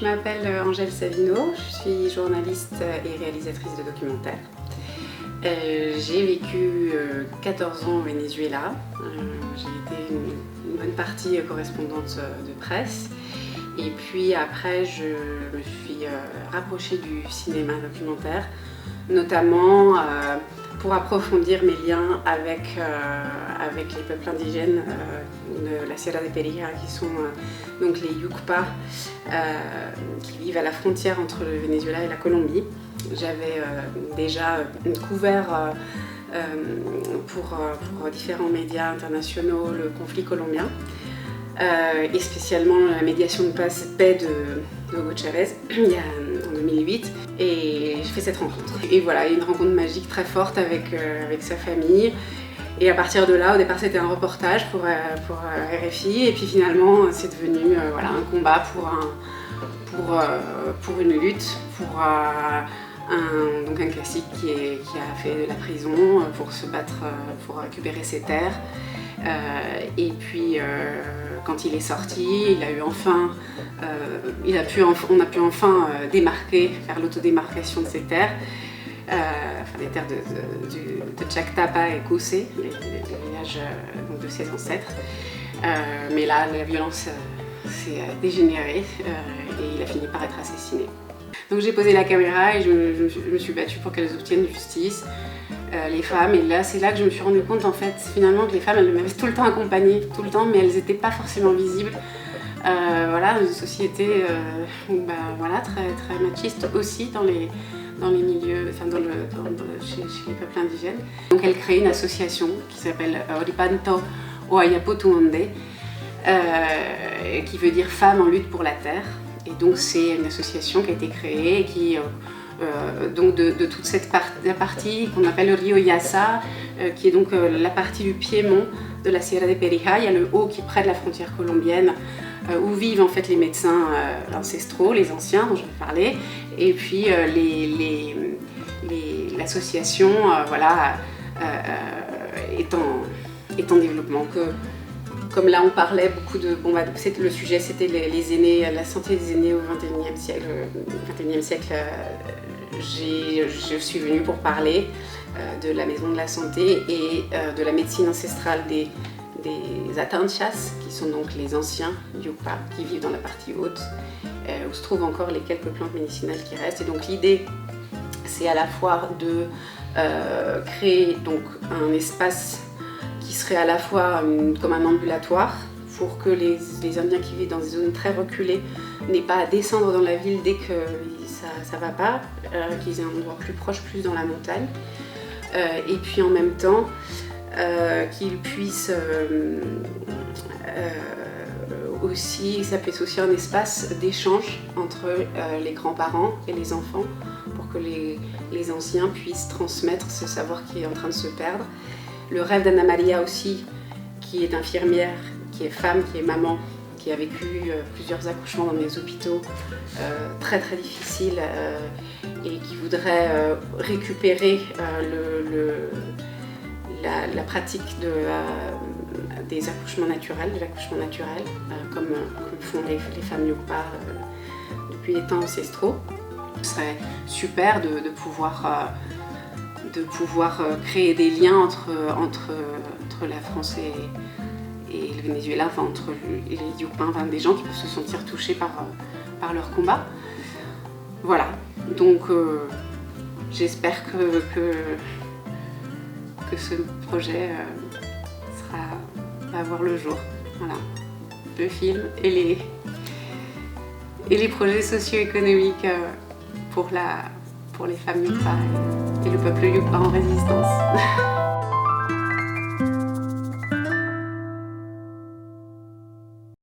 Je m'appelle Angèle Savino, je suis journaliste et réalisatrice de documentaires. J'ai vécu 14 ans au Venezuela. J'ai été une bonne partie correspondante de presse. Et puis après, je me suis rapprochée du cinéma documentaire, notamment pour approfondir mes liens avec les peuples indigènes de la Sierra de Perijá, qui sont donc les Yucpa, qui vivent à la frontière entre le Venezuela et la Colombie. J'avais déjà couvert pour différents médias internationaux le conflit colombien. Et spécialement la médiation de paix de Hugo Chavez en 2008, et je fais cette rencontre. Et voilà, une rencontre magique très forte avec sa famille. Et à partir de là, au départ c'était un reportage pour RFI, et puis finalement c'est devenu voilà, un combat pour une lutte, pour donc un classique qui a fait de la prison pour se battre, pour récupérer ses terres. Et puis quand il est sorti, on a pu enfin faire l'autodémarcation de ses terres, les terres de Chactapa et Cusé, les villages de ses ancêtres. Mais là, la violence s'est dégénérée et il a fini par être assassiné. Donc j'ai posé la caméra et je me suis battue pour qu'elles obtiennent justice. Les femmes, et là c'est là que je me suis rendu compte en fait finalement que les femmes elles m'avaient tout le temps accompagnée, tout le temps, mais elles n'étaient pas forcément visibles. Voilà, une société voilà, très, très machiste aussi dans les milieux, enfin chez les peuples indigènes. Donc elle crée une association qui s'appelle Oripanto Oayapotuonde, qui veut dire Femmes en lutte pour la terre. Et donc c'est une association qui a été créée et qui donc de toute cette partie qu'on appelle le Rio Yassa, qui est donc la partie du piémont de la Sierra de Perijá. Il y a le haut qui est près de la frontière colombienne, où vivent en fait les médecins ancestraux, les anciens dont je vais parler, et puis l'association voilà, est en développement. Comme là on parlait beaucoup de... le sujet c'était les aînés, la santé des aînés au XXIe siècle. Je suis venue pour parler de la maison de la santé et de la médecine ancestrale des Atanchas, qui sont donc les anciens Yucpa, qui vivent dans la partie haute, où se trouvent encore les quelques plantes médicinales qui restent. Et donc l'idée, c'est à la fois de créer donc un espace qui serait à la fois comme un ambulatoire, pour que les Indiens qui vivent dans des zones très reculées n'aient pas à descendre dans la ville dès que ça va pas, qu'ils aient un endroit plus proche, plus dans la montagne, et puis en même temps qu'ils puissent aussi, ça peut être aussi un espace d'échange entre les grands-parents et les enfants, pour que les anciens puissent transmettre ce savoir qui est en train de se perdre. Le rêve d'Anna Maria aussi, qui est infirmière, qui est femme, qui est maman, qui a vécu plusieurs accouchements dans des hôpitaux très très difficiles, et qui voudrait récupérer la pratique des accouchements naturels, comme font les femmes Yucpa depuis les temps ancestraux. Ce serait super de pouvoir créer des liens entre la France et le Venezuela, enfin entre les Yucpa, enfin des gens qui peuvent se sentir touchés par leur combat. Voilà, donc j'espère que ce projet va voir le jour. Voilà, le film et les projets socio-économiques pour les femmes Yucpa et le peuple Yucpa en résistance.